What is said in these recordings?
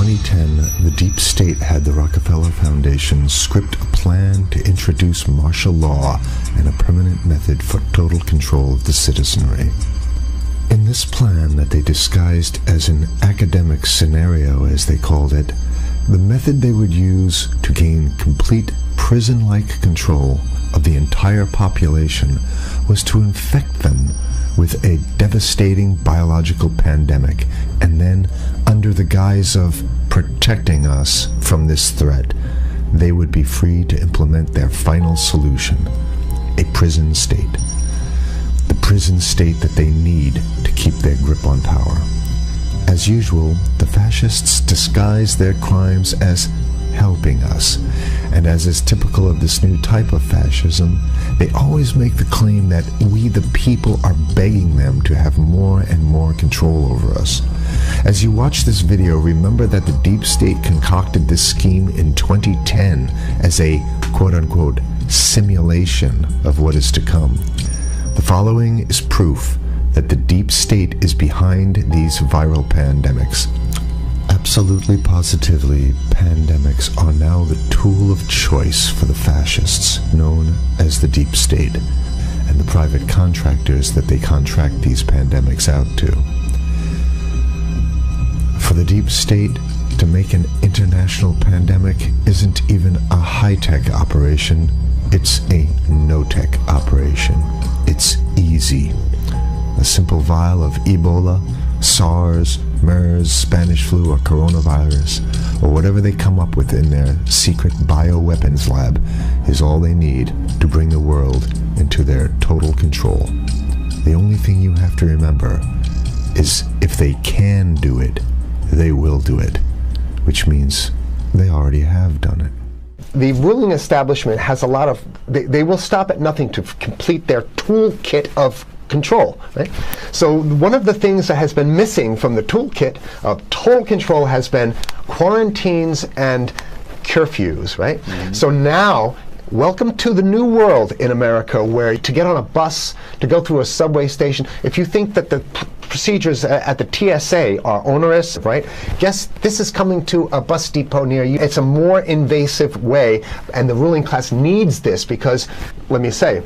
2010, the deep state had the Rockefeller Foundation script a plan to introduce martial law and a permanent method for total control of the citizenry. In this plan that they disguised as an academic scenario, as they called it, the method they would use to gain complete prison-like control of the entire population was to infect them with a devastating biological pandemic, and then, under the guise of protecting us from this threat, they would be free to implement their final solution, a prison state. The prison state that they need to keep their grip on power. As usual, the fascists disguise their crimes as helping us, and as is typical of this new type of fascism, they always make the claim that we the people are begging them to have more and more control over us. As you watch this video, remember that the deep state concocted this scheme in 2010 as a quote-unquote simulation of what is to come. The following is proof that the deep state is behind these viral pandemics. Absolutely positively, pandemics are now the tool of choice for the fascists, known as the deep state, and the private contractors that they contract these pandemics out to. For the deep state, to make an international pandemic isn't even a high-tech operation, it's a no-tech operation. It's easy. A simple vial of Ebola, SARS, MERS, Spanish flu, or coronavirus, or whatever they come up with in their secret bioweapons lab, is all they need to bring the world into their total control. The only thing you have to remember is if they can do it, they will do it, which means they already have done it. The ruling establishment has a lot of, they will stop at nothing to complete their toolkit of control, right? So one of the things that has been missing from the toolkit of total control has been quarantines and curfews, right? Mm-hmm. So now, welcome to the new world in America, where to get on a bus, to go through a subway station, if you think that the procedures at the TSA are onerous, right? Guess this is coming to a bus depot near you. It's a more invasive way, and the ruling class needs this because, let me say,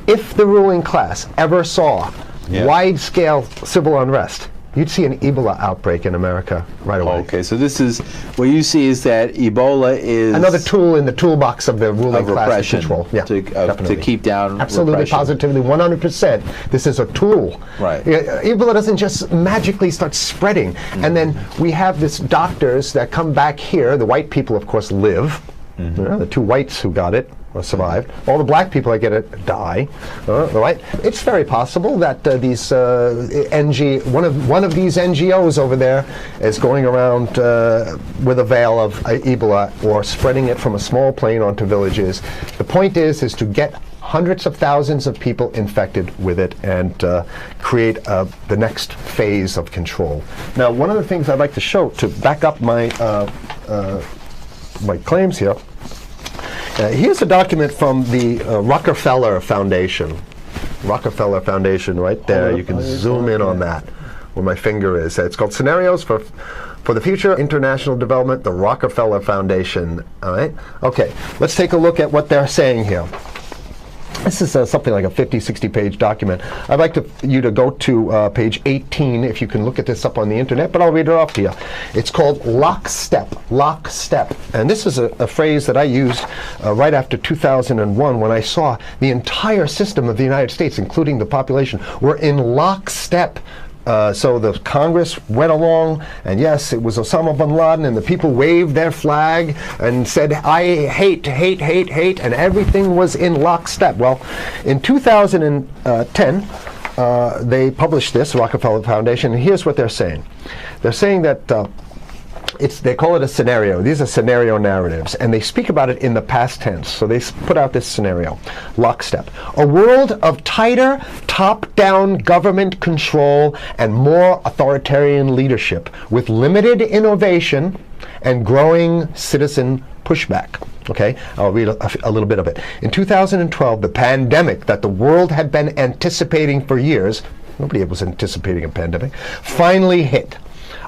if the ruling class ever saw wide-scale civil unrest, you'd see an Ebola outbreak in America right away. Okay, so this is, what you see is that Ebola is another tool in the toolbox of the ruling class to control. Yeah, to keep down absolutely, repression. Positively, 100%. This is a tool. Right. Ebola doesn't just magically start spreading. Mm-hmm. And then we have this doctors that come back here. The white people, of course, live. Mm-hmm. You know, the two whites who got it or survived. All the black people that get it die. Right? It's very possible that these one of these NGOs over there is going around with a veil of Ebola or spreading it from a small plane onto villages. The point is to get hundreds of thousands of people infected with it and create the next phase of control. Now, one of the things I'd like to show to back up my my claims here. Here's a document from the Rockefeller Foundation. Rockefeller Foundation, right there. You can zoom in on that, where my finger is. It's called Scenarios for the Future International Development, the Rockefeller Foundation. All right. Okay. Let's take a look at what they're saying here. This is something like a 50, 60-page document. I'd like you to go to page 18, if you can look at this up on the internet, but I'll read it off to you. It's called lockstep, lockstep. And this is a phrase that I used right after 2001 when I saw the entire system of the United States, including the population, were in lockstep. So the Congress went along, and yes, it was Osama bin Laden, and the people waved their flag and said, I hate, hate, hate, hate, and everything was in lockstep. Well, in 2010, they published this, Rockefeller Foundation, and here's what they're saying. They're saying that they call it a scenario. These are scenario narratives, and they speak about it in the past tense. So they put out this scenario, lockstep. A world of tighter, top-down government control and more authoritarian leadership with limited innovation and growing citizen pushback. Okay, I'll read a little bit of it. In 2012, the pandemic that the world had been anticipating for years, nobody was anticipating a pandemic, finally hit.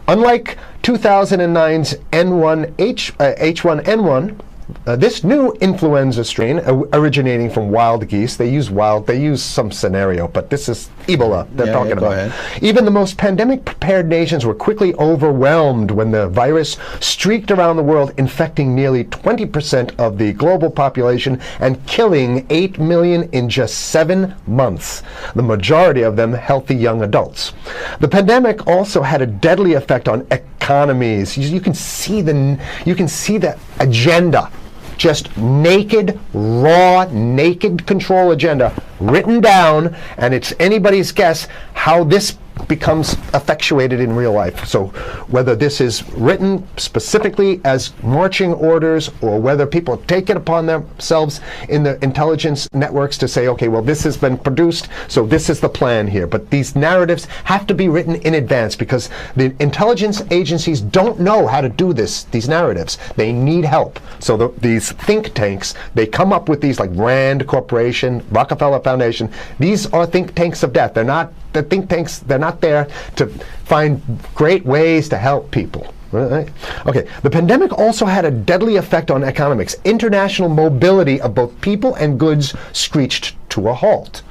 Unlike 2009's H1N1, this new influenza strain originating from wild geese, they use some scenario, but this is Ebola they're talking about. Ahead. Even the most pandemic-prepared nations were quickly overwhelmed when the virus streaked around the world, infecting nearly 20% of the global population and killing 8 million in just 7 months, the majority of them healthy young adults. The pandemic also had a deadly effect on economies. You can see the agenda. Just naked, raw, naked control agenda written down, and it's anybody's guess how this becomes effectuated in real life. So whether this is written specifically as marching orders or whether people take it upon themselves in the intelligence networks to say, okay, well, this has been produced, so this is the plan here. But these narratives have to be written in advance because the intelligence agencies don't know how to do these narratives. They need help. So these think tanks, they come up with these like Rand Corporation, Rockefeller Foundation. These are think tanks of death. They're not the think tanks, they're not there to find great ways to help people. Right? Okay, the pandemic also had a deadly effect on economics. International mobility of both people and goods screeched to a halt.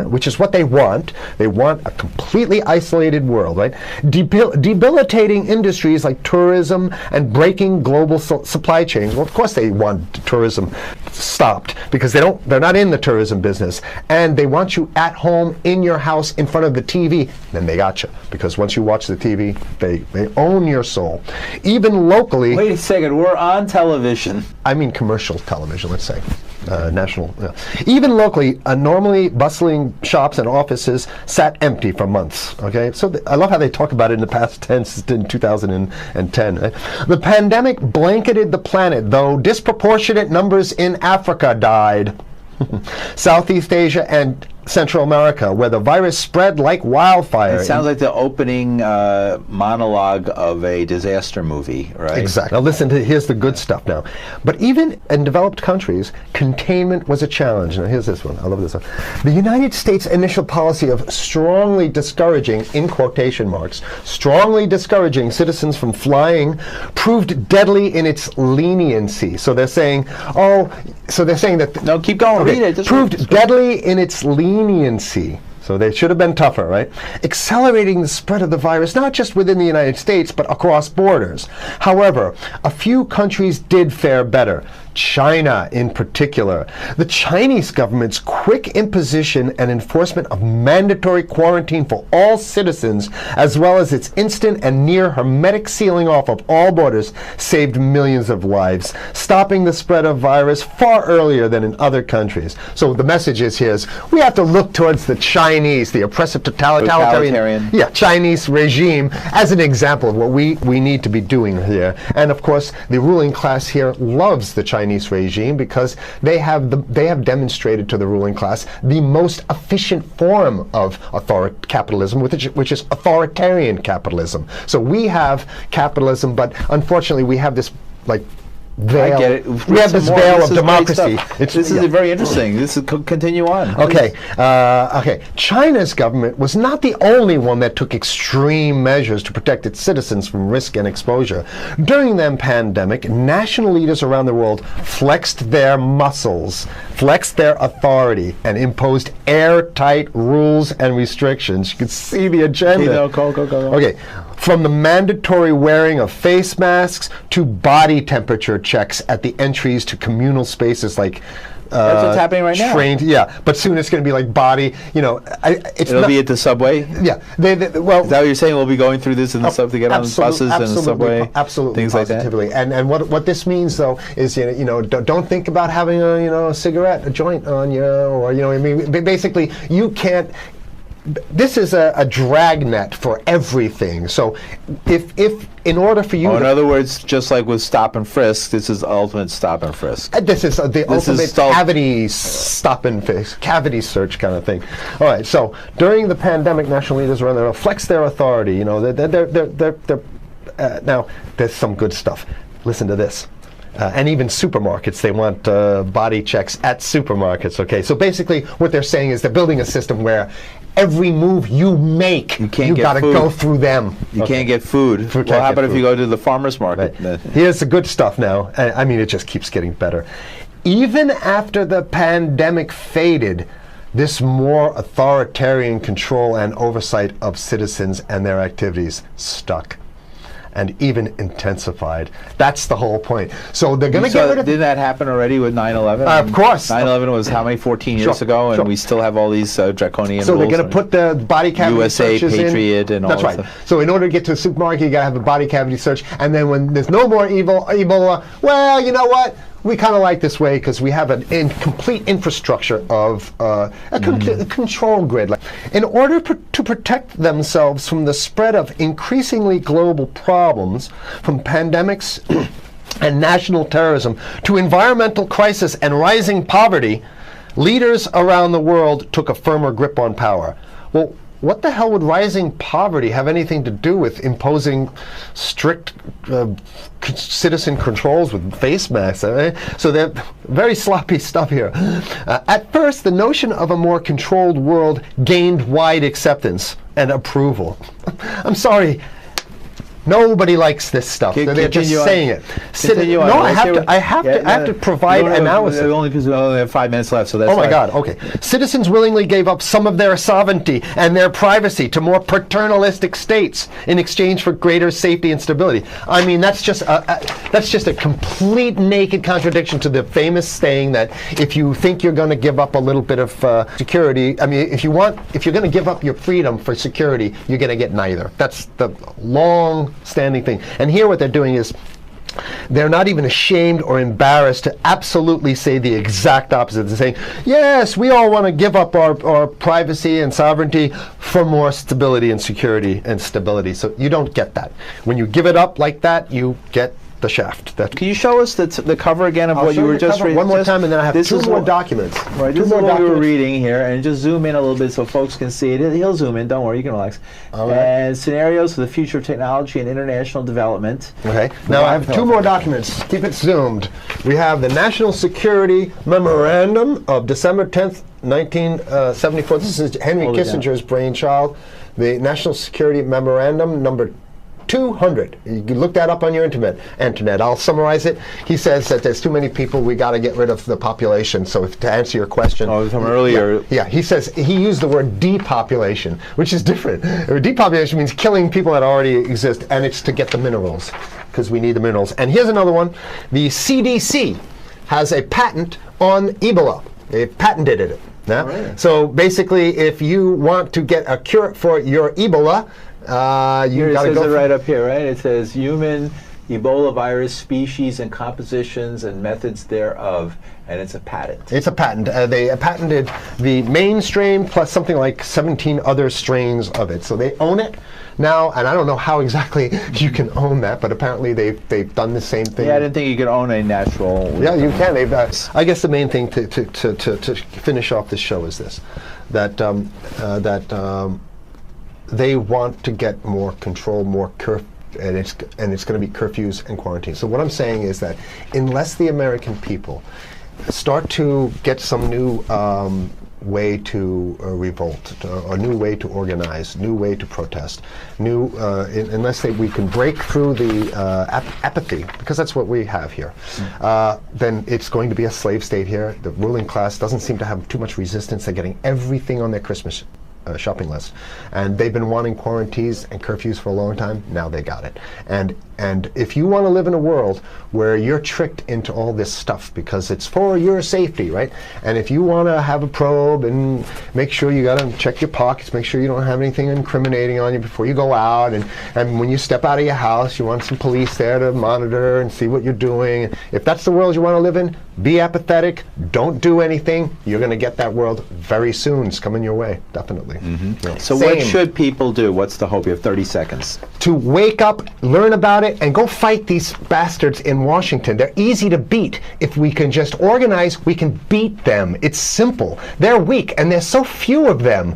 Which is what they want. They want a completely isolated world, right? Debilitating industries like tourism and breaking global supply chains. Well, of course they want tourism stopped because they're not in the tourism business, and they want you at home in your house in front of the TV. Then they got you because once you watch the TV, they own your soul. Even locally. Wait a second, we're on television. I mean commercial television, let's say. National. Even locally, normally bustling shops and offices sat empty for months. Okay, so I love how they talk about it in the past tense in 2010. Right? The pandemic blanketed the planet, though disproportionate numbers in Africa died. Southeast Asia and Central America, where the virus spread like wildfire. It sounds like the opening monologue of a disaster movie, right? Exactly. Now listen to, here's the good stuff now. But even in developed countries, containment was a challenge. Now here's this one. I love this one. The United States' initial policy of strongly discouraging, in quotation marks, strongly discouraging citizens from flying proved deadly in its leniency. So they're saying, that... No, keep going. Okay, read it. Proved deadly in its leniency. So they should have been tougher, right? Accelerating the spread of the virus, not just within the United States, but across borders. However, a few countries did fare better. China in particular. The Chinese government's quick imposition and enforcement of mandatory quarantine for all citizens, as well as its instant and near hermetic sealing off of all borders, saved millions of lives, stopping the spread of virus far earlier than in other countries. So the message is here is we have to look towards the Chinese, the oppressive totalitarian Chinese regime as an example of what we need to be doing here. And of course, the ruling class here loves the Chinese regime because they have demonstrated to the ruling class the most efficient form of capitalism, which is authoritarian capitalism. So we have capitalism, but unfortunately we have this like veil. I get it. We have this veil of democracy. This is very interesting. This is continue on. Okay. Okay. China's government was not the only one that took extreme measures to protect its citizens from risk and exposure. During the pandemic, national leaders around the world flexed their muscles, flexed their authority, and imposed airtight rules and restrictions. You can see the agenda. Okay, go. Okay. From the mandatory wearing of face masks to body temperature checks at the entries to communal spaces like that's what's happening right now. Yeah, but soon it's going to be like body. You know, it'll be at the subway. Yeah, well, is that what you're saying? We'll be going through this in the to get on buses and the subway, absolutely, things positively. like that. And what this means though is don't think about having a cigarette, a joint on you, or I mean, basically you can't. This is a dragnet for everything. So if in order for you in other words, just like with stop and frisk, this is ultimate stop and frisk. This is the ultimate cavity stop and frisk, cavity search kind of thing. All right, so during the pandemic, national leaders around there flex their authority. Now there's some good stuff. Listen to this. And even supermarkets, they want body checks at supermarkets, okay? So basically what they're saying is they're building a system where every move you make, you got to go through them. You can't get food. Well, how about if you go to the farmer's market? Right. Here's the good stuff now. I mean, it just keeps getting better. Even after the pandemic faded, this more authoritarian control and oversight of citizens and their activities stuck and even intensified. That's the whole point. So they're going to get rid of... Did that happen already with 9/11? Of course. 9/11 was how many, 14 years ago, and we still have all these draconian rules. So they're going to put the body cavity USA, searches Patriot, and all that. That's right. So in order to get to a supermarket, you got to have a body cavity search, and then when there's no more Ebola, well, you know what? We kind of like this way because we have an complete infrastructure of a control grid. In order to protect themselves from the spread of increasingly global problems, from pandemics and national terrorism to environmental crisis and rising poverty, leaders around the world took a firmer grip on power. Well, what the hell would rising poverty have anything to do with imposing strict citizen controls with face masks? So they're very sloppy stuff here. At first, the notion of a more controlled world gained wide acceptance and approval. I'm sorry. Nobody likes this stuff. They're just saying it. No, I have to provide analysis. Only because we only have 5 minutes left, so that's. Oh my God. Okay. Citizens willingly gave up some of their sovereignty and their privacy to more paternalistic states in exchange for greater safety and stability. I mean, that's just a complete naked contradiction to the famous saying that if you think you're going to give up a little bit of security, I mean, if you're going to give up your freedom for security, you're going to get neither. That's the long-standing thing. And here what they're doing is they're not even ashamed or embarrassed to absolutely say the exact opposite. They're saying, yes, we all want to give up our privacy and sovereignty for more stability and security and stability. So you don't get that. When you give it up like that, you get the shaft. Can you show us the cover again of what you were just reading? One more time, and then I have two more documents. Right, this is what we were reading here, and just zoom in a little bit so folks can see it. He'll zoom in, don't worry, you can relax. And scenarios for the future of technology and international development. Okay, now I have two more documents. Keep it zoomed. We have the National Security Memorandum of December 10th, 1974. This is Henry Kissinger's brainchild. The National Security Memorandum number 200. You can look that up on your internet. I'll summarize it. He says that there's too many people, we got to get rid of the population. So to answer your question. From earlier. Yeah, he says, he used the word depopulation, which is different. Depopulation means killing people that already exist, and it's to get the minerals, because we need the minerals. And here's another one. The CDC has a patent on Ebola. They patented it. Yeah? Right. So basically, if you want to get a cure for your Ebola, you got to go. It right up here, right? It says human Ebola virus species and compositions and methods thereof, and it's a patent. It's a patent. They patented the main strain plus something like 17 other strains of it. So they own it now, and I don't know how exactly you can own that, but apparently they've done the same thing. Yeah, I didn't think you could own a natural. Yeah, you can. I guess the main thing to finish off this show is this: that they want to get more control, more and it's going to be curfews and quarantines. So what I'm saying is that unless the American people start to get some new way to revolt, a new way to organize, new way to protest, unless we can break through the apathy, because that's what we have here, then it's going to be a slave state here. The ruling class doesn't seem to have too much resistance. They're getting everything on their Christmas shopping list, and they've been wanting quarantines and curfews for a long time. Now they got it. And if you want to live in a world where you're tricked into all this stuff because it's for your safety, right? And if you want to have a probe and make sure you got to check your pockets, make sure you don't have anything incriminating on you before you go out, and when you step out of your house, you want some police there to monitor and see what you're doing. If that's the world you want to live in, be apathetic, don't do anything. You're going to get that world very soon. It's coming your way, definitely. Mm-hmm. Yeah. So what should people do? What's the hope? You have 30 seconds. To wake up, learn about it, and go fight these bastards in Washington. They're easy to beat. If we can just organize, we can beat them. It's simple. They're weak, and there's so few of them.